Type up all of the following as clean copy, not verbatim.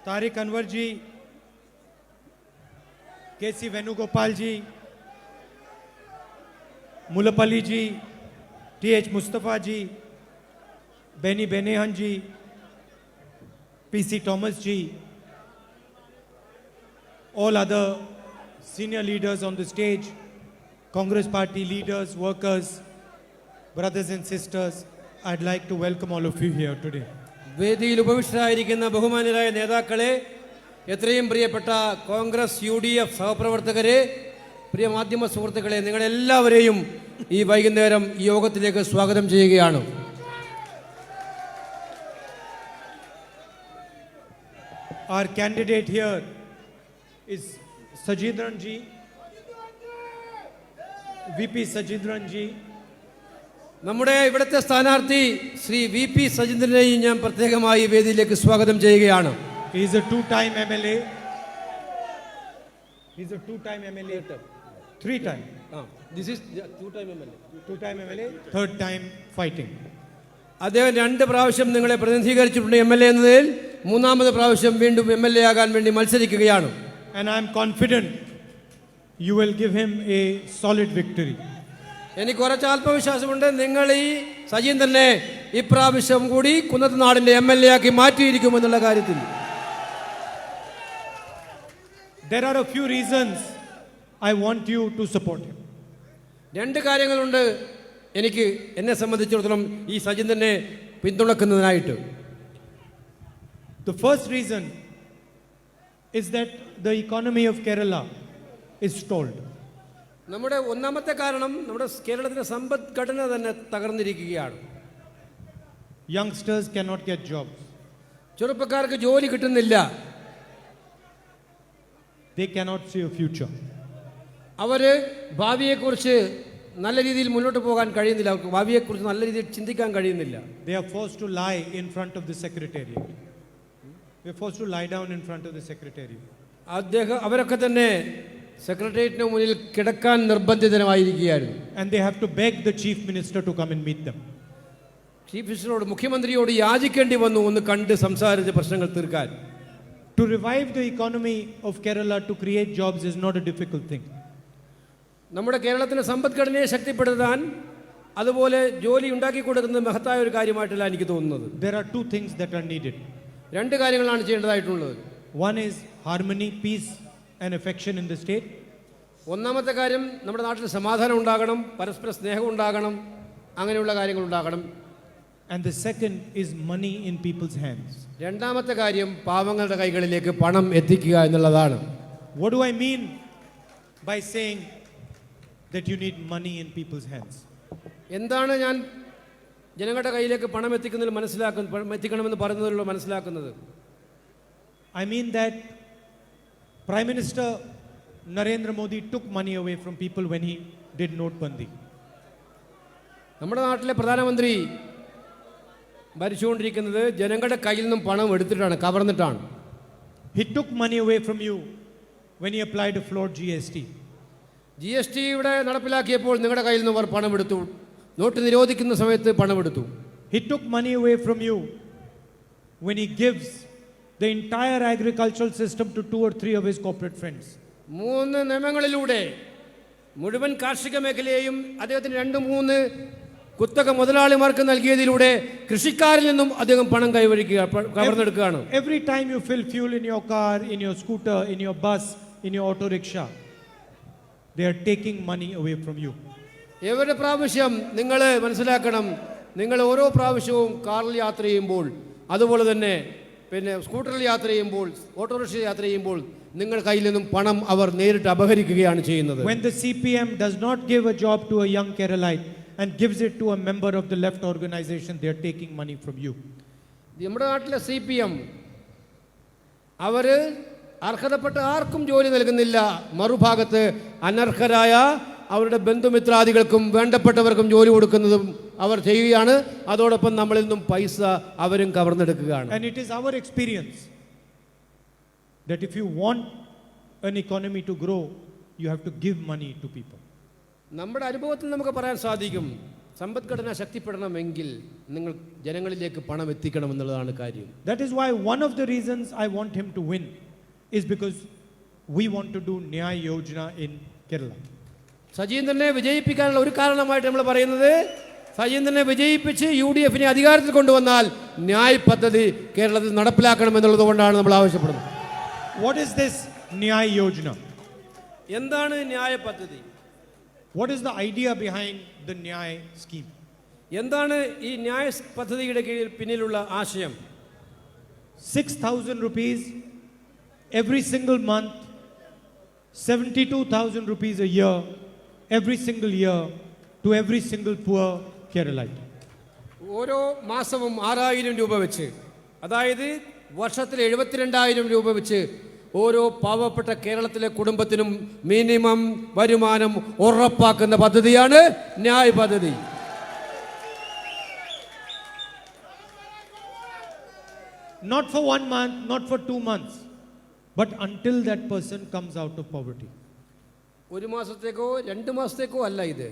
Tariq Anwar ji, K.C. Venugopal ji, Mulapalli ji, T.H. Mustafa ji, Benny Benehan ji, P.C. Thomas ji, all other senior leaders on the stage, Congress party leaders, workers, brothers and sisters, I'd like to welcome all of you here today. വേദിയിൽ ഉപവിഷ്ടരായിരിക്കുന്ന ബഹുമാന്യരായ നേതാക്കളെ, എത്രയും പ്രിയപ്പെട്ട Congress UDF സഹപ്രവർത്തകരെ, പ്രിയ മാധ്യമ സുഹൃത്തുക്കളെ, നിങ്ങളെല്ലാവരെയും ഈ വൈകുന്നേരം ഈ യോഗത്തിലേക്ക് സ്വാഗതം ചെയ്യുകയാണ്. Our candidate here is Sajidran ji, VP Sajidran ji. നമ്മുടെ ഇവിടുത്തെ സ്ഥാനാർത്ഥി ശ്രീ VP സജീന്ദ്രനെയും ഞാൻ പ്രത്യേകമായി വേദിയിലേക്ക് സ്വാഗതം ചെയ്യുകയാണ്. He is a two-time MLA. He's a two-time MLA. Three-time. This is two-time MLA. Two-time MLA, third time fighting. അദ്ദേഹം 2 പ്രാവശ്യം നിങ്ങളെ പ്രതിനിധീകരിച്ചിട്ടുണ്ട് MLA എന്നതിൽ, 3ാമത് പ്രാവശ്യം വീണ്ടും MLA ആകാൻ വേണ്ടി മത്സരിക്കുകയാണ്. And I am confident you will give him a solid victory. എനിക്ക് കുറച്ച് ആത്മവിശ്വാസമുണ്ട്, നിങ്ങൾ ഈ സജീന്ദ്രനെ ഇപ്രാവശ്യം കൂടി കുന്നത്തുനാടിന്റെ MLA ആക്കി മാറ്റിയിരിക്കുമെന്നുള്ള കാര്യത്തിൽ. There are a few reasons I want you to support him. 2 കാര്യങ്ങളുണ്ട് എനിക്ക് എന്നെ സംബന്ധിച്ചിടത്തോളം ഈ സജീന്ദ്രനെ പിന്തുണക്കുന്നതിനായിട്ട്. The first reason is that the economy of Kerala is stalled. നമ്മുടെ ഒന്നാമത്തെ കാരണം നമ്മുടെ കേരളത്തിന്റെ സമ്പദ്ഘടന തന്നെ തകർന്നിരിക്കുകയാണ്. Youngsters cannot get jobs. ചെറുപ്പക്കാർക്ക് ജോലി കിട്ടുന്നില്ല. They cannot see a future. അവര് ഭാവിയെക്കുറിച്ച് നല്ല രീതിയിൽ മുന്നോട്ട് പോകാൻ കഴിയുന്നില്ല. അവർക്ക് ഭാവിയെക്കുറിച്ച് നല്ല രീതിയിൽ ചിന്തിക്കാൻ കഴിയുന്നില്ല. They are forced to lie in front of the secretariat. They are forced to lie down in front of the secretariat. അവരൊക്കെ തന്നെ സെക്രട്ടേറിയറ്റിന് മുന്നിൽ കിടക്കാൻ നിർബന്ധിതരായിരിക്കുകയായിരുന്നു. And they have to beg the chief minister to come and meet them. Chief മിനിസ്റ്ററോട്, മുഖ്യമന്ത്രിയോട് യാചിക്കേണ്ടി വന്നു ഒന്ന് കണ്ട് സംസാരിച്ച് പ്രശ്നങ്ങൾ തീർക്കാൻ. To revive the economy of Kerala, to create jobs is not a difficult thing. നമ്മുടെ കേരളത്തിന്റെ സമ്പദ്ഘടനയെ ശക്തിപ്പെടുത്താൻ, അതുപോലെ ജോലി ഉണ്ടാക്കി കൊടുക്കുന്നത് മഹത്തായ ഒരു കാര്യമായിട്ടല്ല എനിക്ക് തോന്നുന്നത്. There are 2 things that are needed. 2 കാര്യങ്ങളാണ് ചെയ്യേണ്ടതായിട്ടുള്ളത്. One is harmony, peace and affection in the state. ഒന്നാമത്തെ കാര്യം, നമ്മുടെ നാട്ടിൽ സമാധാനം ഉണ്ടാകണം, പരസ്പര സ്നേഹം ഉണ്ടാകണം, അങ്ങനെയുള്ള കാര്യങ്ങൾ ഉണ്ടാകണം. And the second is money in people's hands. രണ്ടാമത്തെ കാര്യം, പാവങ്ങളുടെ കൈകളിലേക്ക് പണം എത്തിക്കുക എന്നുള്ളതാണ്. What do I mean by saying that you need money in people's hands? എന്താണ് ഞാൻ ജനങ്ങളുടെ കയ്യിലേക്ക് പണം എത്തിക്കണമെന്ന് പറയുന്നതിലൂടെ മനസ്സിലാക്കുന്നത്? I mean that Prime Minister Narendra Modi took money away from people when he did Notbandi. നമ്മുടെ നാട്ടിലെ പ്രധാനമന്ത്രി ഭരിച്ചുകൊണ്ടിരിക്കുന്നത് ജനങ്ങളുടെ കയ്യിൽ നിന്നും പണം എടുത്തിട്ടാണ്, കവർന്നിട്ടാണ്. He took money away from you when he applied a flawed GST. GST ഇവിടെ നടപ്പിലാക്കിയപ്പോൾ നിങ്ങളുടെ കയ്യിൽ നിന്ന് അവർ പണം എടുത്തു. നോട്ട് നിരോധിക്കുന്ന സമയത്ത് പണം എടുത്തു. He took money away from you when he gives the entire agricultural system to 2 or 3 of his corporate friends. 3 നിയമങ്ങളിലൂടെ മുഴുവൻ കാർഷിക മേഖലയെയും അദ്ദേഹത്തിന് 2-3 കുത്തക മുതലാളിമാർക്ക് നൽകിയതിലൂടെ കൃഷിക്കാരിൽ നിന്നും അദ്ദേഹം പണം കവർന്നെടുക്കുകയാണ്. Every time you fill fuel in your car, in your scooter, in your bus, in your auto rickshaw, they are taking money away from you. every പ്രാവശ്യം നിങ്ങൾ മനസ്സിലാക്കണം, നിങ്ങൾ ഓരോ പ്രാവശ്യവും കാറിൽ യാത്ര ചെയ്യുമ്പോൾ, അതുപോലെ തന്നെ പിന്നെ സ്കൂട്ടറിൽ യാത്ര ചെയ്യുമ്പോൾ, ഓട്ടോറിക്ഷ യാത്ര ചെയ്യുമ്പോൾ നിങ്ങൾ കയ്യിൽ നിന്നും പണം അവർ നേരിട്ട് അപഹരിക്കുകയാണ് ചെയ്യുന്നത്. When the CPM does not give a job to a young Keralite and gives it to a member of the left organization, they are taking money from you. നമ്മുടെ നാട്ടിലെ CPM അവര് അർഹതപ്പെട്ട ആർക്കും ജോലി നൽകുന്നില്ല, മറുഭാഗത്ത് അനർഹരായ അവരുടെ ബന്ധുമിത്രാദികൾക്കും വേണ്ടപ്പെട്ടവർക്കും ജോലി കൊടുക്കുന്നതും അവർ ചെയ്യുകയാണ്. അതോടൊപ്പം നമ്മളിൽ നിന്നും പൈസ അവരും കവർന്നെടുക്കുകയാണ്. And it is our experience that if you want an economy to grow, you have to give money to people. നമ്മുടെ അനുഭവത്തിൽ നമുക്ക് പറയാൻ സാധിക്കും, സമ്പദ്ഘടന ശക്തിപ്പെടണമെങ്കിൽ നിങ്ങൾ ജനങ്ങളിലേക്ക് പണം എത്തിക്കണം എന്നുള്ളതാണ് കാര്യം. That is why one of the reasons I want him to win is because we want to do Nyay Yojana in Kerala. സജീന്ദ്രനെ വിജയിപ്പിക്കാനുള്ള ഒരു കാരണമായിട്ട് നമ്മൾ പറയുന്നത്, സജീന്ദ്രനെ വിജയിപ്പിച്ച് UDF അധികാരത്തിൽ കൊണ്ടുവന്നാൽ ന്യായ് പദ്ധതി കേരളത്തിൽ നടപ്പിലാക്കണം എന്നുള്ളത് കൊണ്ടാണ് നമ്മൾ ആവശ്യപ്പെടുന്നത്. What is this Nyay Yojana? എന്താണ് ന്യായ പദ്ധതി? What is the idea behind the Nyay scheme? എന്താണ് ഈ ന്യായ പദ്ധതിയുടെ കീഴിൽ പിന്നിലുള്ള ആശയം? 6,000 rupees every single month, 72,000 rupees a year, every single year to every single poor Keralite. ഓരോ മാസവും 6,000 രൂപ വെച്ച്, അതായത് വർഷത്തിൽ 72,000 രൂപ വെച്ച് ഓരോ പാവപ്പെട്ട കേരളത്തിലെ കുടുംബത്തിനും മിനിമം വരുമാനം ഉറപ്പാക്കുന്ന പദ്ധതിയാണ് ന്യായ് പദ്ധതി. Not for 1 month, not for 2 months, but until that person comes out of poverty. ഒരു മാസത്തേക്കോ 2 മാസത്തേക്കോ അല്ല ഇത്.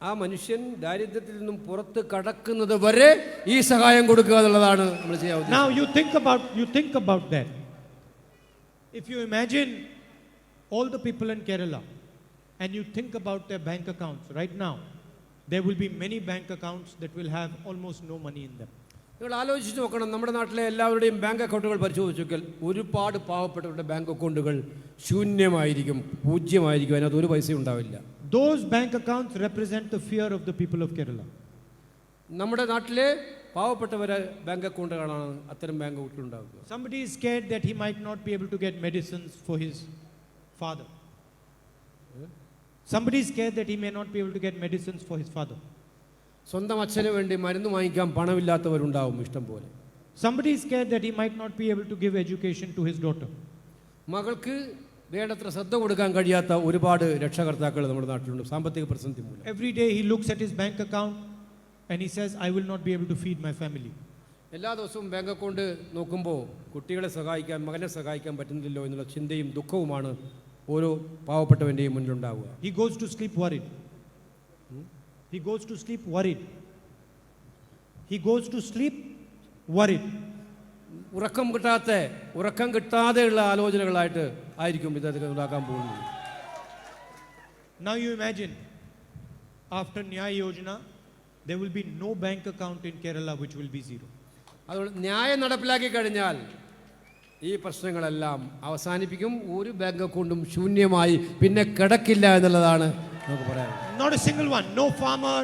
ആ മനുഷ്യൻ ദാരിദ്ര്യത്തിൽ നിന്നും പുറത്ത് കടക്കുന്നത് വരെ ഈ സഹായം കൊടുക്കുക എന്നുള്ളതാണ് നമ്മൾ ചെയ്യാവുന്നത്. Now you think about that. If you imagine all the people in Kerala and you think about their bank accounts right now, there will be many bank accounts that will have almost no money in them. നിങ്ങൾ ആലോചിച്ച് നോക്കണം, നമ്മുടെ നാട്ടിലെ എല്ലാവരുടെയും bank അക്കൗണ്ടുകൾ പരിശോധിച്ചാൽ ഒരുപാട് പാവപ്പെട്ടവരുടെ ബാങ്ക് അക്കൗണ്ടുകൾ ശൂന്യമായിരിക്കും, പൂജ്യമായിരിക്കും, അതിനകത്ത് ഒരു പൈസ ഉണ്ടാവില്ല. Those bank accounts represent the fear of the people of Kerala. നമ്മുടെ നാട്ടിലെ പാവപ്പെട്ടവരെ ബാങ്ക് അക്കൗണ്ടുകളാണ് അത്തരം ബാങ്ക് അക്കൗണ്ടുകൾ ഉണ്ടാകുക. Somebody is scared that he might not be able to get medicines for his father. Somebody is scared that he may not be able to get medicines for his father. സ്വന്തം അച്ഛന് വേണ്ടി മരുന്ന് വാങ്ങിക്കാൻ പണമില്ലാത്തവരുണ്ടാവും ഇഷ്ടം പോലെ. Somebody is scared that he might not be able to give education to his daughter. മകൾക്ക് വേണ്ടത്ര ശ്രദ്ധ കൊടുക്കാൻ കഴിയാത്ത ഒരുപാട് രക്ഷകർത്താക്കൾ നമ്മുടെ നാട്ടിലുണ്ട് സാമ്പത്തിക പ്രതിസന്ധി മൂലം. Every day he looks at his bank account and he says, I will not be able to feed my family. എല്ലാ ദിവസവും ബാങ്ക് അക്കൗണ്ട് നോക്കുമ്പോൾ കുട്ടികളെ സഹായിക്കാൻ, മകനെ സഹായിക്കാൻ പറ്റുന്നില്ലല്ലോ എന്നുള്ള ചിന്തയും ദുഃഖവുമാണ് ഓരോ പാവപ്പെട്ടവൻ്റെയും മുന്നിലുണ്ടാവുക. He goes to sleep worried. He goes to sleep worried. He goes to sleep worried. ഉറക്കം കിട്ടാതെയുള്ള ആലോചനകളായിട്ട് ആയിരിക്കും ഇതൊക്കെ ഉണ്ടാക്കാൻ പോകുന്നത്. Now you imagine, after Nyay Yojana, there will be no bank account in Kerala which will be zero. അതുകൊണ്ട് ന്യായം നടപ്പിലാക്കി കഴിഞ്ഞാൽ ഈ പ്രശ്നങ്ങളെല്ലാം അവസാനിപ്പിക്കും. ഒരു ബാങ്ക് അക്കൗണ്ടും ശൂന്യമായി പിന്നെ കിടക്കില്ല എന്നുള്ളതാണ് നമുക്ക് പറയാൻ. Not a single one. No farmer,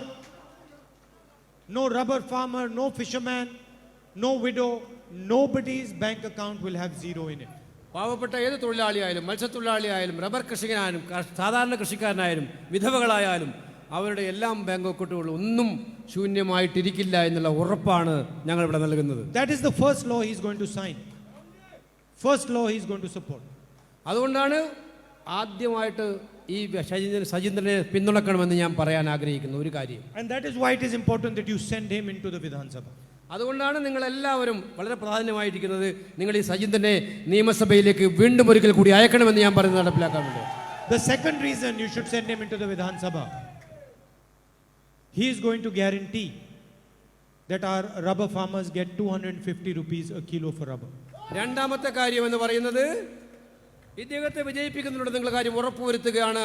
no rubber farmer, no fisherman, no widow. Nobody's bank account will have zero in it. പാവപ്പെട്ട ഏത് തൊഴിലാളിയായാലും, മത്സ്യത്തൊഴിലാളിയായാലും, റബ്ബർ കൃഷിക്കാരനായാലും, സാധാരണ കൃഷിക്കാരനായാലും, വിധവകളായാലും അവരുടെ എല്ലാം ബാങ്ക് അക്കൗണ്ടുകൾ ഒന്നും ശൂന്യമായിട്ടിരിക്കില്ല എന്നുള്ള ഉറപ്പാണ് ഞങ്ങൾ ഇവിടെ നൽകുന്നത്. That is the first law he is going to sign. First law he is going to support. അതുകൊണ്ടാണ് ആദ്യമായിട്ട് ഈ സജീന്ദ്രനെ പിന്തുണക്കണമെന്ന് ഞാൻ പറയാൻ ആഗ്രഹിക്കുന്ന ഒരു കാര്യം. And that is why it is important that you send him into the Vidhan Sabha. അതുകൊണ്ടാണ് നിങ്ങളെല്ലാവരും വളരെ പ്രാധാന്യമായിരിക്കുന്നത് നിങ്ങൾ ഈ സജീന്ദ്രനെ നിയമസഭയിലേക്ക് വീണ്ടും ഒരിക്കൽ കൂടി അയക്കണമെന്ന് ഞാൻ പറയുന്നത് നടപ്പിലാക്കാൻ വേണ്ടി. The second reason you should send him into the Vidhan Sabha, he is going to guarantee that our rubber farmers get 250 rupees a kilo for rubber. രണ്ടാമത്തെ കാര്യം എന്ന് പറയുന്നത്, ഇദ്ദേഹത്തെ വിജയിപ്പിക്കുന്നതിലൂടെ നിങ്ങൾ കാര്യം ഉറപ്പുവരുത്തുകയാണ്,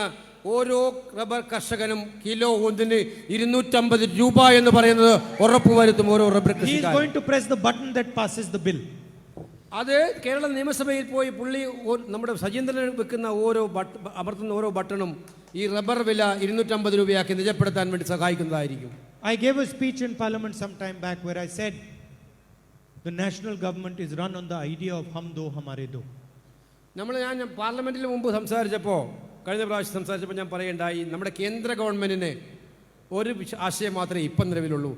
ഓരോ റബ്ബർ കർഷകനും കിലോ 250 രൂപ എന്ന് പറയുന്നത് ഉറപ്പുവരുത്തും ഓരോ rubber He is കൃഷിക്കാരനും. going to press the button that passes the bill. അത് കേരള നിയമസഭയിൽ പോയി പുള്ളി നമ്മുടെ സജീന്ദ്രൻ വെക്കുന്ന അമർത്തുന്ന ഓരോ ബട്ടണും ഈ റബ്ബർ വില 250 രൂപയാക്കി നിജപ്പെടുത്താൻ വേണ്ടി സഹായിക്കുന്നതായിരിക്കും. I gave a speech in Parliament some time back where I said the national government is run on the idea of hum do hamare do. ഞാൻ പാർലമെന്റിൽ മുമ്പ് കഴിഞ്ഞ പ്രാവശ്യം സംസാരിച്ചപ്പോൾ ഞാൻ പറയേണ്ടായി, നമ്മുടെ കേന്ദ്ര ഗവൺമെന്റിന് ഒരു ആശയം മാത്രമേ ഇപ്പം നിലവിലുള്ളൂ,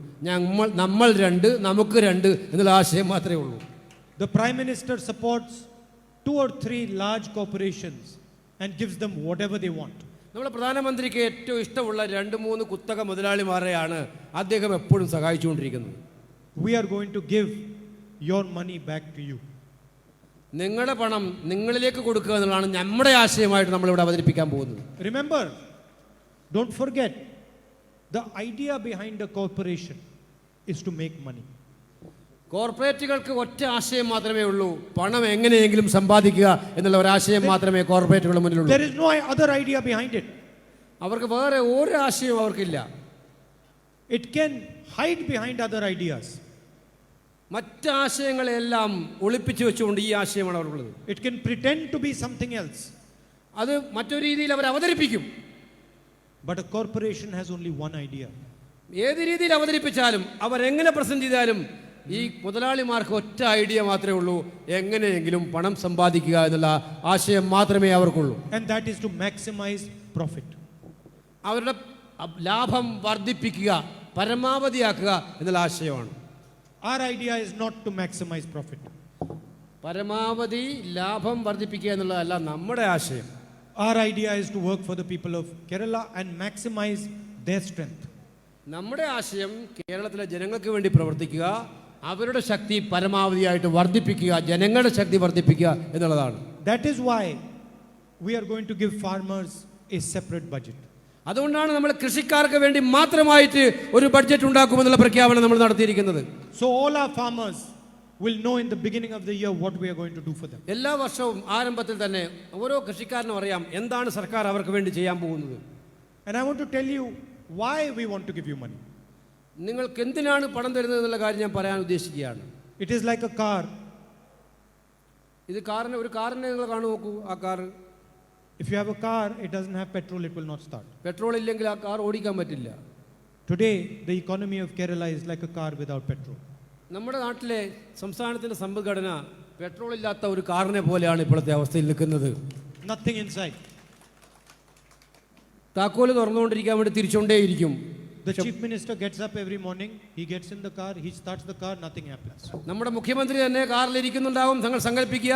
നമ്മൾ രണ്ട് നമുക്ക് രണ്ട് എന്നുള്ള ആശയം മാത്രമേ ഉള്ളൂ. The Prime Minister supports 2 or 3 large corporations and gives them whatever they want. നമ്മുടെ പ്രധാനമന്ത്രിക്ക് ഏറ്റവും ഇഷ്ടമുള്ള 2-3 കുത്തക മുതലാളിമാരെയാണ് അദ്ദേഹം എപ്പോഴും സഹായിച്ചുകൊണ്ടിരിക്കുന്നത്. We are going to give your money back to you. നിങ്ങളുടെ പണം നിങ്ങളിലേക്ക് കൊടുക്കുക എന്നുള്ളതാണ് നമ്മുടെ ആശയമായിട്ട് നമ്മളിവിടെ അവതരിപ്പിക്കാൻ പോകുന്നത്. Remember, don't forget, The idea behind a corporation is to make money. കോർപ്പറേറ്റുകൾക്ക് ഒറ്റ ആശയം മാത്രമേ ഉള്ളൂ, പണം എങ്ങനെയെങ്കിലും സമ്പാദിക്കുക എന്നുള്ള ഒരാശയം മാത്രമേ കോർപ്പറേറ്റുകളുടെ മുന്നിലുള്ളൂ. There is no other idea behind it. അവർക്ക് വേറെ ഒരു ആശയവും അവർക്കില്ല. It can hide behind other ideas. മറ്റാശയങ്ങളെല്ലാം ഒളിപ്പിച്ചു വെച്ചുകൊണ്ട് ഈ ആശയമാണ് അവർക്കുള്ളത്. It can pretend to be something else. അത് മറ്റൊരു രീതിയിൽ അവർ അവതരിപ്പിക്കും. But a corporation has only one idea. ഏത് രീതിയിൽ അവതരിപ്പിച്ചാലും അവരെങ്ങനെ പ്രസന്റ് ചെയ്താലും ഈ മുതലാളിമാർക്ക് ഒറ്റ ഐഡിയ മാത്രമേ ഉള്ളൂ, എങ്ങനെയെങ്കിലും പണം സമ്പാദിക്കുക എന്നുള്ള ആശയം മാത്രമേ അവർക്കുള്ളൂ. And that is to maximize profit. അവരുടെ ലാഭം വർദ്ധിപ്പിക്കുക, പരമാവധിയാക്കുക എന്നുള്ള ആശയമാണ്. Our idea is not to maximize profit. പരമാവധി ലാഭം വർദ്ധിപ്പിക്കുക എന്നുള്ളതല്ല നമ്മുടെ ആശയം. Our idea is to work for the people of Kerala and maximize their strength. നമ്മുടെ ആശയം കേരളത്തിലെ ജനങ്ങൾക്ക് വേണ്ടി പ്രവർത്തിക്കുക, അവരുടെ ശക്തി പരമാവധിയായിട്ട് വർദ്ധിപ്പിക്കുക, ജനങ്ങളുടെ ശക്തി വർദ്ധിപ്പിക്കുക എന്നുള്ളതാണ്. That is why we are going to give farmers a separate budget. അതുകൊണ്ടാണ് നമ്മൾ കൃഷിക്കാർക്ക് വേണ്ടി മാത്രമായിട്ട് ഒരു ബഡ്ജറ്റ് ഉണ്ടാക്കുമെന്നുള്ള പ്രഖ്യാപനം നമ്മൾ നടത്തിയിരിക്കുന്നത്. So all our farmers will know in the beginning of the year what we are going to do for them. എല്ലാ വർഷവും ആരംഭത്തിൽ തന്നെ ഓരോ കൃഷിക്കാരനും അറിയാം എന്താണ് സർക്കാർ അവർക്ക് വേണ്ടി ചെയ്യാൻ പോകുന്നത്. And I want to tell you why we want to give you money. നിങ്ങൾക്ക് എന്തിനാണ് പണം തരുന്നത് എന്നുള്ള കാര്യം ഞാൻ പറയാൻ ഉദ്ദേശിക്കുകയാണ്. It is like a car. ഇത് ഒരു കാറിനെ നിങ്ങൾ കാണു നോക്കൂ. ആ car, If you have a car, it doesn't have petrol, it will not start. Petrol ഇല്ലെങ്കിൽ ആ കാർ ഓടിക്കാൻ പറ്റില്ല. Today, the economy of Kerala is like a car without petrol. നമ്മുടെ നാട്ടിലെ സംസ്ഥാനത്തിൻ്റെ സമ്പദ്ഘടന പെട്രോൾ ഇല്ലാത്ത ഒരു കാറിനെ പോലെയാണ് ഇപ്പോഴത്തെ അവസ്ഥയിൽ നിൽക്കുന്നത്. Nothing inside. താക്കോല് തുറന്നുകൊണ്ടിരിക്കാൻ വേണ്ടി തിരിച്ചുകൊണ്ടേയിരിക്കും. The chief minister gets up every morning, he gets in the car, he starts the car, nothing happens. നമ്മുടെ മുഖ്യമന്ത്രി തന്നെ കാറിലിരിക്കുന്നുണ്ടാവും. നിങ്ങൾ സങ്കല്പിക്കുക,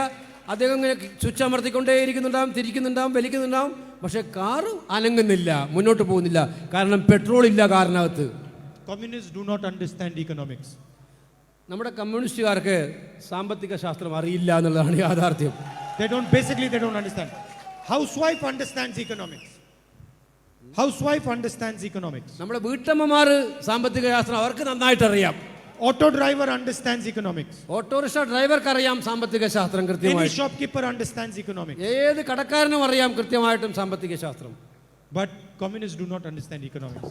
അദ്ദേഹം ഇങ്ങനെ സ്വിച്ച് അമർത്തിക്കൊണ്ടേയിരിക്കുന്നുണ്ടാവും, തിരിക്കുന്നുണ്ടാവും, വലിക്കുന്നുണ്ടാവും, പക്ഷേ കാർ അനങ്ങുന്നില്ല, മുന്നോട്ട് പോകുന്നില്ല. കാരണം പെട്രോൾ ഇല്ല കാറിനകത്ത്. Communists do not understand economics. നമ്മുടെ കമ്മ്യൂണിസ്റ്റുകാർക്ക് സാമ്പത്തിക ശാസ്ത്രം അറിയില്ല എന്നുള്ളതാണ് യാഥാർത്ഥ്യം. They don't understand. Housewife understands economics. Housewife understands economics. നമ്മുടെ വീട്ടമ്മമാർ സാമ്പത്തിക ശാസ്ത്രം അവർക്ക് നന്നായിട്ട് അറിയാം. Auto driver understands economics. Auto rickshaw ഡ്രൈവർക്ക് അറിയാം സാമ്പത്തിക ശാസ്ത്രം Any കൃത്യമായി. shopkeeper understands economics. ഏത് കടക്കാരനും അറിയാം കൃത്യമായിട്ടും സാമ്പത്തിക ശാസ്ത്രം. But communists do not understand economics.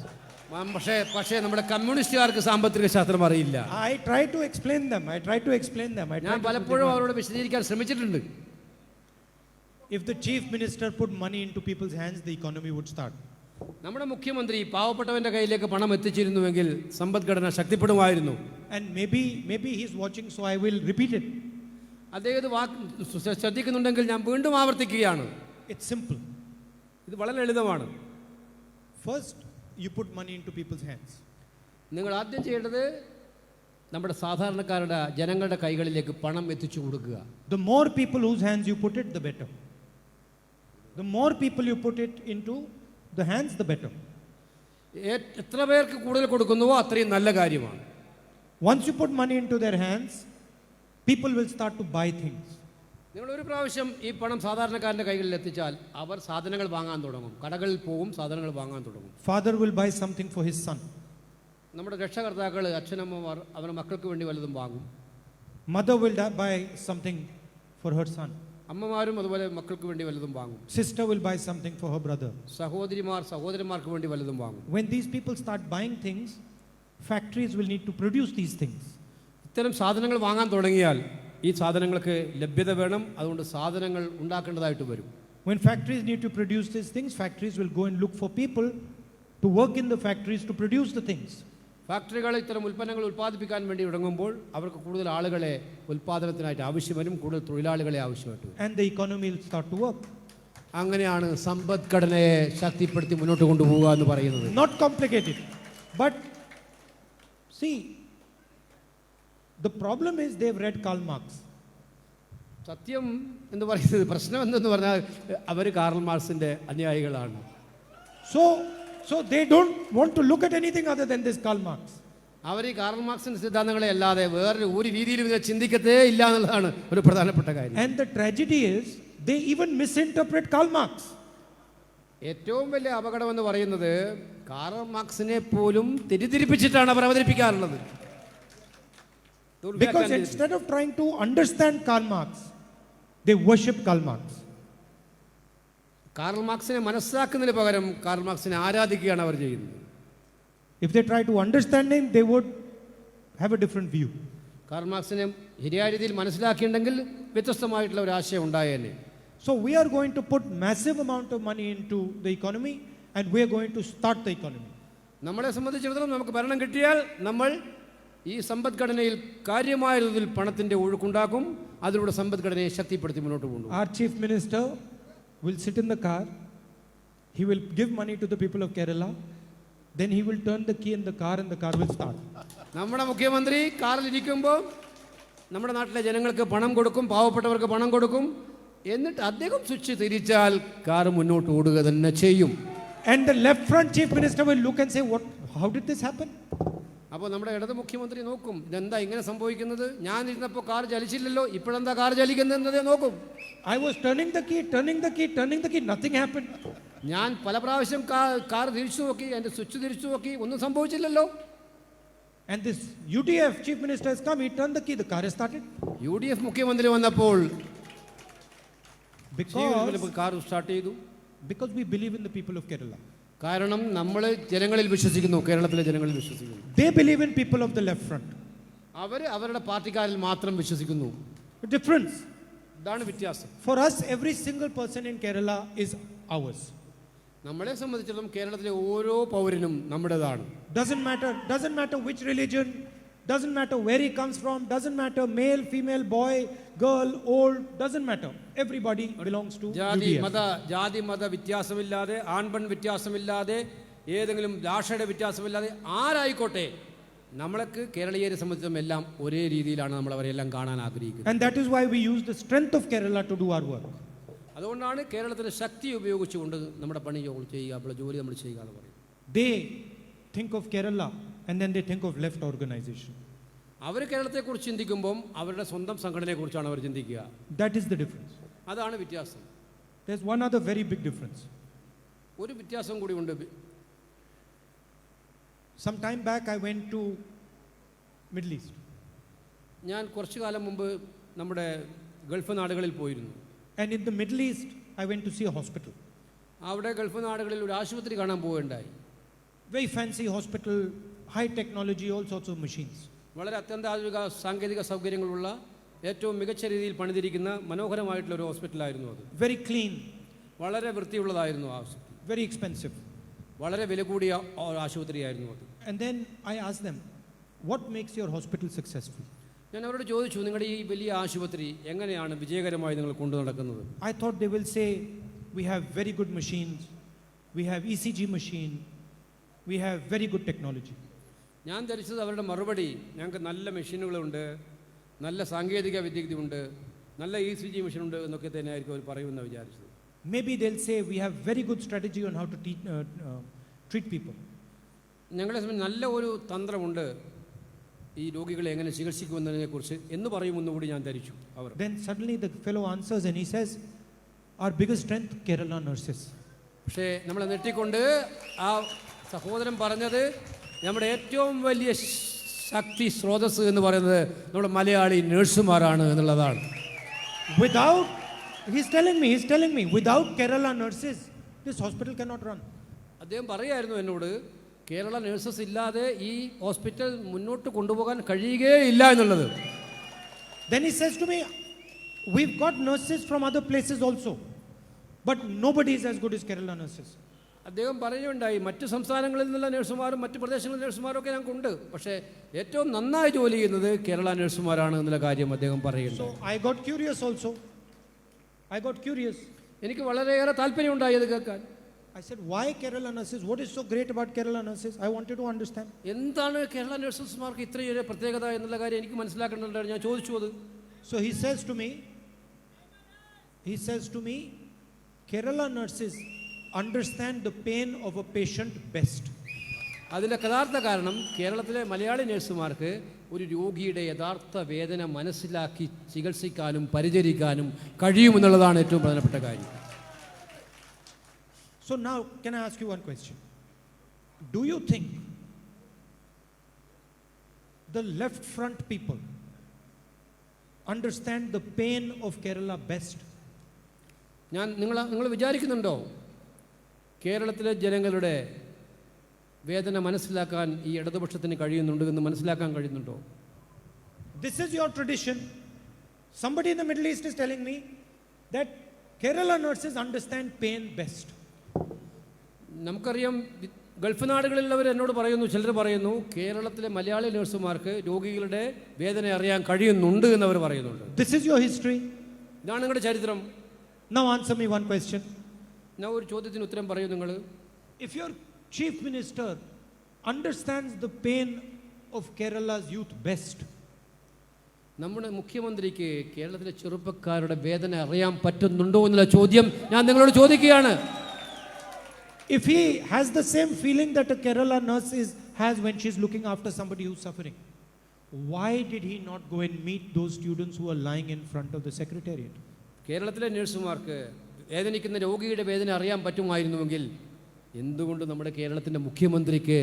പക്ഷേ നമ്മുടെ കമ്മ്യൂണിസ്റ്റുകാർക്ക് സാമ്പത്തിക ശാസ്ത്രം അറിയില്ല. I try to explain them. ഞാൻ പലപ്പോഴും അവരോട് വിശദീകരിക്കാൻ ശ്രമിച്ചിട്ടുണ്ട്. If the chief minister put money into people's hands, the economy would start. നമ്മുടെ മുഖ്യമന്ത്രി പാവപ്പെട്ടവന്റെ കയ്യിലേക്ക് പണം എത്തിച്ചിരുന്നുവെങ്കിൽ സമ്പദ്ഘടന ശക്തിപ്പെടുമായിരുന്നു. And maybe he's watching, so I will repeat it. അദ്ദേഹം ശ്രദ്ധിക്കുന്നുണ്ടെങ്കിൽ ഞാൻ വീണ്ടും ആവർത്തിക്കുകയാണ്. It's simple. ഇത് വളരെ ലളിതമാണ്. First, you put money into people's hands. നിങ്ങൾ ആദ്യം ചെയ്യേണ്ടത് നമ്മുടെ സാധാരണക്കാരുടെ ജനങ്ങളുടെ കൈകളിലേക്ക് പണം എത്തിച്ചു കൊടുക്കുക. The more people whose hands you put it, the better. The more people you put it into the hands, the better. എത്ര പേർക്ക് കൂടുതൽ കൊടുക്കുന്നുവോ അത്രയും നല്ല കാര്യമാണ്. Once you put money into their hands, people will start to buy things. നിങ്ങൾ ഒരു പ്രാവശ്യം ഈ പണം സാധാരണക്കാരൻ്റെ കൈകളിൽ എത്തിച്ചാൽ അവർ സാധനങ്ങൾ വാങ്ങാൻ തുടങ്ങും. കടകളിൽ പോകും, സാധനങ്ങൾ വാങ്ങാൻ തുടങ്ങും. Father will buy something for his son. നമ്മുടെ രക്ഷകർത്താക്കൾ, അച്ഛനമ്മമാർ അവരുടെ മക്കൾക്ക് വേണ്ടി വല്ലതും വാങ്ങും. Mother will buy something for her son. അമ്മമാരും അതുപോലെ മക്കൾക്ക് വേണ്ടി വല്ലതും വാങ്ങും. Sister will buy something for her brother. സഹോദരന്മാർക്ക് വേണ്ടി വല്ലതും വാങ്ങും. When these people start buying things, factories will need to produce these things. ഇത്തരം സാധനങ്ങൾ വാങ്ങാൻ തുടങ്ങിയാൽ ഈ സാധനങ്ങൾക്ക് ലഭ്യത വേണം. അതുകൊണ്ട് സാധനങ്ങൾ ഉണ്ടാക്കേണ്ടതായിട്ട് വരും. When factories need to produce these things, factories will go and look for people to work in the factories to produce the things. ഫാക്ടറികൾ ഇത്തരം ഉൽപ്പന്നങ്ങൾ ഉൽപ്പാദിപ്പിക്കാൻ വേണ്ടി തുടങ്ങുമ്പോൾ അവർക്ക് കൂടുതൽ ആളുകളെ ഉൽപ്പാദനത്തിനായിട്ട് ആവശ്യം വരും, കൂടുതൽ തൊഴിലാളികളെ ആവശ്യമായിട്ട് വരും. And the economy will start to work. അങ്ങനെയാണ് സമ്പദ്ഘടനയെ ശക്തിപ്പെടുത്തി മുന്നോട്ട് കൊണ്ടുപോവുക എന്ന് പറയുന്നത്. Not complicated. But see, the problem is they have read Karl Marx. സത്യം എന്ന് പറയുന്നത്, പ്രശ്നം എന്തെന്ന് പറഞ്ഞാൽ അവർ Karl മാർക്സിന്റെ അനുയായികളാണ്. So they don't want to look at anything other than this Karl Marx. അവർ ഈ കാർൽ മാർക്സിന്റെ സിദ്ധാന്തങ്ങളെ അല്ലാതെ വേറെ ഒരു രീതിയിലും ഇതിനെ ചിന്തിക്കത്തേ ഇല്ല എന്നുള്ളതാണ് ഒരു പ്രധാനപ്പെട്ട കാര്യം. And the tragedy is they even misinterpret Karl Marx. ഏറ്റവും വലിയ അപകടം എന്ന് പറയുന്നത് കാറൽ മാർക്സിനെ പോലും തെറ്റിദ്ധരിപ്പിച്ചിട്ടാണ് അവർ അവതരിപ്പിക്കാറുള്ളത്. Because instead of trying to understand Karl Marx, they worship Karl Marx. Karl മാർക്സിനെ മനസ്സിലാക്കുന്നതിന് പകരം കാറൽ മാർക്സിനെ ആരാധിക്കുകയാണ് അവർ ചെയ്യുന്നത്. If they try to understand him, they would have a different view. Karl മാർക്സിനെ ശരിയായ രീതിയിൽ മനസ്സിലാക്കിയിട്ടുണ്ടെങ്കിൽ വ്യത്യസ്തമായിട്ടുള്ള ഒരു ആശയം ഉണ്ടായേനെ. So we are going to put massive amount of money into the economy and we are going to start the economy. നമ്മളെ സംബന്ധിച്ചിടത്തോളം നമുക്ക് ഭരണം കിട്ടിയാൽ നമ്മൾ ഈ സമ്പദ്ഘടനയിൽ കാര്യമായ രീതിയിൽ പണത്തിൻ്റെ ഒഴുക്കുണ്ടാക്കും. അതിലൂടെ സമ്പദ്ഘടനയെ ശക്തിപ്പെടുത്തി മുന്നോട്ട് കൊണ്ടുപോകും. Our chief minister will sit in the car. He will give money to the people of Kerala. Then he will turn the key in the car and the car will start. നമ്മുടെ മുഖ്യമന്ത്രി കാറിൽ ഇരിക്കുമ്പോൾ നമ്മുടെ നാട്ടിലെ ജനങ്ങൾക്ക് പണം കൊടുക്കും, പാവപ്പെട്ടവർക്ക് പണം കൊടുക്കും. എന്നിട്ട് അദ്ദേഹം സ്വിച്ച് തിരിച്ചാൽ കാർ മുന്നോട്ട് ഓടുക തന്നെ ചെയ്യും. And the left front chief minister will look and say, how did this happen? അപ്പോൾ നമ്മുടെ ഇടത് മുഖ്യമന്ത്രി നോക്കും, ഇതെന്താ ഇങ്ങനെ സംഭവിക്കുന്നത്? ഞാൻ ഇരുന്നപ്പോൾ കാർ ചലിച്ചില്ലല്ലോ, ഇപ്പോഴെന്താ കാർ ചലിക്കുന്നതെന്നതേ നോക്കും. I was turning the key, nothing happened. ഞാൻ പല പ്രാവശ്യം കാർ തിരിച്ചു നോക്കി, എൻ്റെ സ്വിച്ച് തിരിച്ചു നോക്കി, ഒന്നും സംഭവിച്ചില്ലല്ലോ. And this UDF chief minister has come, he turned the key, the car has started. UDF മുഖ്യമന്ത്രി വന്നപ്പോൾ Because കാർ സ്റ്റാർട്ട് ചെയ്തു. we believe in the people of Kerala. കാരണം നമ്മൾ ജനങ്ങളിൽ വിശ്വസിക്കുന്നു, കേരളത്തിലെ ജനങ്ങളിൽ വിശ്വസിക്കുന്നു. They believe in people of the left front. അവർ അവരുടെ പാർട്ടിക്കാരിൽ മാത്രം വിശ്വസിക്കുന്നു. The difference. ഇതാണ് വ്യത്യാസം. For us, every single person in Kerala is ours. നമ്മളെ സംബന്ധിച്ചിടത്തോളം കേരളത്തിലെ ഓരോ പൗരനും നമ്മുടേതാണ്. Doesn't matter which religion, doesn't matter where he comes from, doesn't matter male, female, boy, girl, old, doesn't matter. Everybody belongs to UDF. ജാതി മത വ്യത്യാസമില്ലാതെ, ആൺപെൺ വ്യത്യാസമില്ലാതെ, ഏതെങ്കിലും ഭാഷയുടെ വ്യത്യാസമില്ലാതെ ആരായിക്കോട്ടെ, നമ്മൾക്ക് കേരളീയരെ സംബന്ധിച്ചും എല്ലാം ഒരേ രീതിയിലാണ് നമ്മൾ അവരെല്ലാം കാണാൻ ആഗ്രഹിക്കുന്നത്. And that is why we use the strength of Kerala to do our work. അതുകൊണ്ടാണ് കേരളത്തിലെ ശക്തി ഉപയോഗിച്ചുകൊണ്ട് നമ്മുടെ പണി ചെയ്യുക, നമ്മുടെ ജോലി നമ്മൾ ചെയ്യുക എന്ന് പറയും. They think of Kerala and then they think of left organization. അവർ കേരളത്തെക്കുറിച്ച് ചിന്തിക്കുമ്പം അവരുടെ സ്വന്തം സംഘടനയെക്കുറിച്ചാണ് അവർ ചിന്തിക്കുക. That is the difference. അതാണ് വ്യത്യാസം. There's one other very big difference. ഒരു വ്യത്യാസം കൂടി ഉണ്ട്. Some time back I went to Middle East. ഞാൻ കുറച്ചു കാലം മുമ്പ് നമ്മുടെ ഗൾഫ് നാടുകളിൽ പോയിരുന്നു. And in the Middle East I went to see a hospital. അവിടെ ഗൾഫ് നാടുകളിൽ ഒരു ആശുപത്രി കാണാൻ പോവുകയുണ്ടായി. Very fancy hospital, high technology, all sorts of machines. വളരെ അത്യന്താധുനിക സാങ്കേതിക സൗകര്യങ്ങളുള്ള ഏറ്റവും മികച്ച രീതിയിൽ പണിതിരിക്കുന്ന മനോഹരമായിട്ടുള്ള ഒരു ഹോസ്പിറ്റലായിരുന്നു അത്. Very clean. വളരെ വൃത്തിയുള്ളതായിരുന്നു ആ ഹോസ്പിറ്റൽ. Very expensive. വളരെ വില കൂടിയ ആശുപത്രിയായിരുന്നു അത്. And then I asked them, what makes your hospital successful? ഞാൻ അവരോട് ചോദിച്ചു, നിങ്ങളുടെ ഈ വലിയ ആശുപത്രി എങ്ങനെയാണ് വിജയകരമായി നിങ്ങൾ കൊണ്ടു നടക്കുന്നത്? I thought they will say, we have very good machines, we have ECG machine, we have very good technology. ഞാൻ ധരിച്ചത് അവരുടെ മറുപടി, ഞങ്ങൾക്ക് നല്ല മെഷീനുകളുണ്ട്, നല്ല സാങ്കേതിക വിദ്യയുണ്ട്, നല്ല ECG മെഷീൻ ഉണ്ട് എന്നൊക്കെ തന്നെയായിരിക്കും അവർ പറയുമെന്ന് വിചാരിച്ചത്. Maybe they'll say we have very good strategy on how to treat people. ഞങ്ങളെ സംബന്ധിച്ച് നല്ല ഒരു തന്ത്രമുണ്ട് ഈ രോഗികളെ എങ്ങനെ ചികിത്സിക്കുമെന്നതിനെക്കുറിച്ച് എന്ന് പറയുമെന്നുകൂടി ഞാൻ ധരിച്ചു അവർ. Then suddenly the fellow answers and he says, our biggest strength, Kerala nurses. പക്ഷേ നമ്മളെ നെട്ടിക്കൊണ്ട് ആ സഹോദരൻ പറഞ്ഞത്, നമ്മുടെ ഏറ്റവും വലിയ ശക്തി സ്രോതസ് എന്ന് പറയുന്നത് നമ്മുടെ മലയാളി നഴ്സുമാരാണ് എന്നുള്ളതാണ്. He's telling me, without Kerala nurses, this hospital cannot run. അദ്ദേഹം പറയായിരുന്നു എന്നോട്, കേരള നഴ്സസ് ഇല്ലാതെ ഈ ഹോസ്പിറ്റൽ മുന്നോട്ട് കൊണ്ടുപോകാൻ കഴിയുകയില്ല എന്നുള്ളത്. Then he says to me, we've got nurses from other places also, but nobody is as good as Kerala nurses. അദ്ദേഹം പറയുകയുണ്ടായി, മറ്റു സംസ്ഥാനങ്ങളിൽ നിന്നുള്ള നഴ്സുമാരും മറ്റു പ്രദേശങ്ങളിലെ നഴ്സുമാരും ഒക്കെ ഞങ്ങൾക്കുണ്ട്, പക്ഷേ ഏറ്റവും നന്നായി ജോലി ചെയ്യുന്നത് കേരള നഴ്സുമാരാണ് എന്നുള്ള കാര്യം അദ്ദേഹം പറയുന്നു. So I got curious. എനിക്ക് വളരെയേറെ താല്പര്യമുണ്ടായി അത് കേൾക്കാൻ. I said, why Kerala nurses? What is so great about Kerala nurses? I wanted to understand. എന്താണ് കേരള നഴ്സസ്മാർക്ക് ഇത്രയേറെ പ്രത്യേകത എന്നുള്ള കാര്യം എനിക്ക് മനസ്സിലാക്കേണ്ടതുണ്ടായിരുന്നു. ഞാൻ ചോദിച്ചു അത്. So he says to me, Kerala nurses understand the pain of a patient best. അതിലെ യഥാർത്ഥ കാരണം കേരളത്തിലെ മലയാളി നഴ്സുമാർക്ക് ഒരു രോഗിയുടെ യഥാർത്ഥ വേദന മനസ്സിലാക്കി ചികിത്സിക്കാനും പരിചരിക്കാനും കഴിയുമെന്നുള്ളതാണ് ഏറ്റവും പ്രധാനപ്പെട്ട കാര്യം. So now, can I ask you one question? Do you think the left front people understand the pain of Kerala best? നിങ്ങൾ വിചാരിക്കുന്നുണ്ടോ കേരളത്തിലെ ജനങ്ങളുടെ വേദന മനസ്സിലാക്കാൻ ഈ ഇടതുപക്ഷത്തിന് കഴിയുന്നുണ്ട് എന്ന് മനസ്സിലാക്കാൻ കഴിയുന്നുണ്ടോ? This is your tradition. Somebody in the Middle East is telling me that Kerala nurses understand pain best. നമുക്കറിയാം ഗൾഫ് നാടുകളിലുള്ളവർ എന്നോട് പറയുന്നു, ചിലർ പറയുന്നു കേരളത്തിലെ മലയാളി നഴ്സുമാർക്ക് രോഗികളുടെ വേദന അറിയാൻ കഴിയുന്നുണ്ട് എന്ന് അവർ പറയുന്നുണ്ട്. This is your history. ഇതാണ് നിങ്ങളുടെ ചരിത്രം. Now answer me one question. ഞാൻ ഒരു ചോദ്യത്തിന് ഉത്തരം പറയൂ. നിങ്ങൾ If your chief minister understands the pain of Kerala's youth best, നമ്മുടെ മുഖ്യമന്ത്രിക്ക് കേരളത്തിലെ ചെറുപ്പക്കാരുടെ വേദന അറിയാൻ പറ്റുന്നുണ്ടോ എന്നുള്ള ചോദ്യം ഞാൻ നിങ്ങളോട് ചോദിക്കുകയാണ്. if he has the same feeling that a Kerala nurse has when she's looking after somebody who's suffering, why did he not go and meet those students who are lying in front of the secretariat? കേരളത്തിലെ നഴ്സുമാർക്ക് വേദനിക്കുന്ന രോഗിയുടെ വേദന അറിയാൻ പറ്റുമായിരുന്നുവെങ്കിൽ എന്തുകൊണ്ട് നമ്മുടെ കേരളത്തിൻ്റെ മുഖ്യമന്ത്രിക്ക്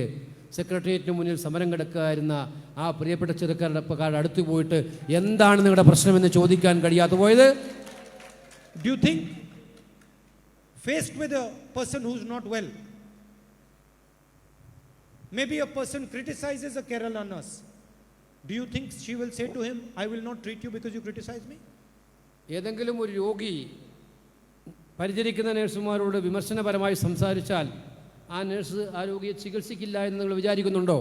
സെക്രട്ടേറിയറ്റിന് മുന്നിൽ സമരം കിടക്കായിരുന്ന ആ പ്രിയപ്പെട്ട ചെറുക്കാരുടെ അടുത്ത് പോയിട്ട് എന്താണ് നിങ്ങളുടെ പ്രശ്നമെന്ന് ചോദിക്കാൻ കഴിയാതെ പോയത്? Do you think, faced with a person who's not well, maybe a person criticizes a Kerala nurse, do you think she will say to him, I will not treat you because you criticize me? ഏതെങ്കിലും ഒരു രോഗി പരിചരിക്കുന്ന നഴ്സുമാരോട് വിമർശനപരമായി സംസാരിച്ചാൽ ആ nurse ആ രോഗിയെ ചികിത്സിക്കില്ല എന്ന് നിങ്ങൾ വിചാരിക്കുന്നുണ്ടോ?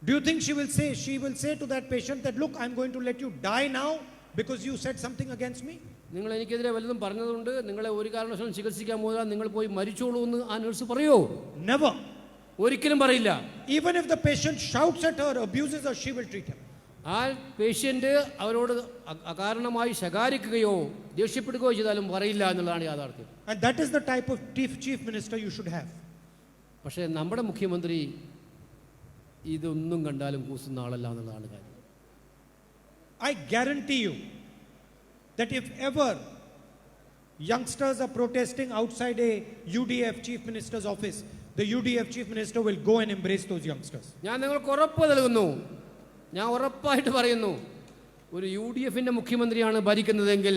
Do you think she will say to that patient that, look, I'm going to let you die now because you said something against me? നിങ്ങൾ എനിക്കെതിരെ വല്ലതും പറഞ്ഞതുകൊണ്ട് നിങ്ങളെ ഒരു കാരണവശാലും ചികിത്സിക്കാൻ പോകാൻ നിങ്ങൾ പോയി മരിച്ചോളൂ എന്ന് ആ നഴ്സ് പറയുമോ? Never. ഒരിക്കലും പറയില്ല. Even if the patient shouts at her, abuses her, she will treat him. ആ പേഷ്യൻ്റ് അവരോട് അകാരണമായി ശകാരിക്കുകയോ ദേഷ്യപ്പെടുകയോ ചെയ്താലും പറയില്ല എന്നുള്ളതാണ് യാഥാർത്ഥ്യം. And that is the type of chief minister you should have. പക്ഷേ നമ്മുടെ മുഖ്യമന്ത്രി ഇതൊന്നും കണ്ടാലും കൂസുന്ന ആളല്ല എന്നുള്ളതാണ് കാര്യം. I guarantee you that if ever youngsters are protesting outside a UDF chief minister's office, the UDF chief minister will go and embrace those youngsters. ഞാൻ നിങ്ങൾക്ക് ഉറപ്പ് നൽകുന്നു, ഞാൻ ഉറപ്പായിട്ട് പറയുന്നു, ഒരു UDFൻ്റെ മുഖ്യമന്ത്രിയാണ് ഭരിക്കുന്നതെങ്കിൽ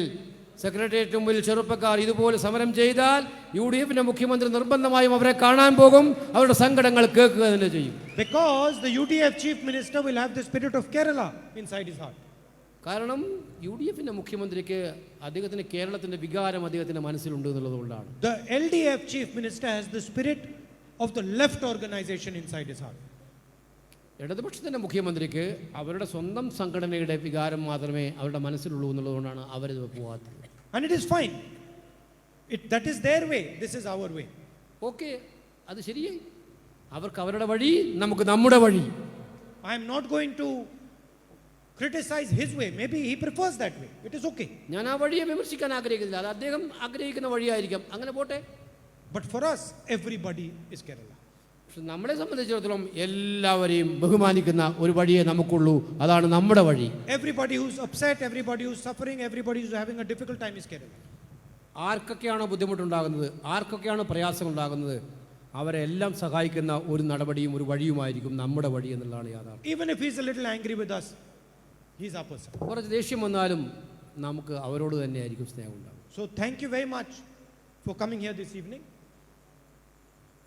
സെക്രട്ടേറിയറ്റ് മുമ്പിൽ ചെറുപ്പക്കാർ ഇതുപോലെ സമരം ചെയ്താൽ UDFൻ്റെ മുഖ്യമന്ത്രി നിർബന്ധമായും അവരെ കാണാൻ പോകും, അവരുടെ സങ്കടങ്ങൾ കേൾക്കുക തന്നെ ചെയ്യും. Because the UDF chief minister will have the spirit of Kerala inside his heart. കാരണം UDFൻ്റെ മുഖ്യമന്ത്രിക്ക് അദ്ദേഹത്തിന് കേരളത്തിൻ്റെ വികാരം അദ്ദേഹത്തിൻ്റെ മനസ്സിലുണ്ട് എന്നുള്ളതുകൊണ്ടാണ്. The LDF chief minister has the spirit of the left organization inside his heart. ഇടതുപക്ഷത്തിൻ്റെ മുഖ്യമന്ത്രിക്ക് അവരുടെ സ്വന്തം സംഘടനയുടെ വികാരം മാത്രമേ അവരുടെ മനസ്സിലുള്ളൂ എന്നുള്ളതുകൊണ്ടാണ് അവരിത് പോകാത്തത്. And it is fine. That is their way. This is our way. Okay, അത് ശരിയായി. അവർക്ക് അവരുടെ വഴി, നമുക്ക് നമ്മുടെ വഴി. I am not going to criticize his way. Maybe he prefers that way. It is okay. ഞാൻ ആ വഴിയെ വിമർശിക്കാൻ ആഗ്രഹിക്കുന്നില്ല, അത് അദ്ദേഹം ആഗ്രഹിക്കുന്ന വഴിയായിരിക്കാം, അങ്ങനെ പോട്ടെ. But for us, everybody is Kerala. പക്ഷെ നമ്മളെ സംബന്ധിച്ചിടത്തോളം എല്ലാവരെയും ബഹുമാനിക്കുന്ന ഒരു വഴിയേ നമുക്കുള്ളൂ, അതാണ് നമ്മുടെ വഴി. Everybody who's upset, everybody who's suffering, everybody who's having a difficult time is Kerala. ആർക്കൊക്കെയാണോ ബുദ്ധിമുട്ടുണ്ടാകുന്നത്, ആർക്കൊക്കെയാണ് പ്രയാസമുണ്ടാകുന്നത്, അവരെ എല്ലാം സഹായിക്കുന്ന ഒരു നടപടിയും ഒരു വഴിയുമായിരിക്കും നമ്മുടെ വഴി എന്നുള്ളതാണ് യാഥാർത്ഥ്യം. Even if he's a little angry with us, he's our person. കുറച്ച് ദേഷ്യം വന്നാലും നമുക്ക് അവരോട് തന്നെയായിരിക്കും സ്നേഹം ഉണ്ടാകും. So thank you very much for coming here this evening.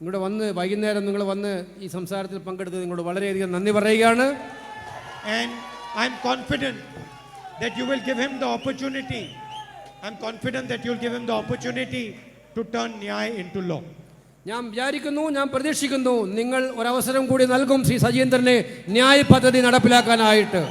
നിങ്ങളുടെ വന്ന് വൈകുന്നേരം നിങ്ങൾ വന്ന് ഈ സംസാരത്തിൽ പങ്കെടുത്ത് നിങ്ങളോട് വളരെയധികം നന്ദി പറയുകയാണ്. And I'm confident that you will give him the opportunity. I'm confident that you'll give him the opportunity to turn Nyaya into law. ഞാൻ വിചാരിക്കുന്നു, ഞാൻ പ്രതീക്ഷിക്കുന്നു നിങ്ങൾ ഒരവസരം കൂടി നൽകും ശ്രീ സജീന്ദ്രനെ ന്യായ പദ്ധതി നടപ്പിലാക്കാനായിട്ട്.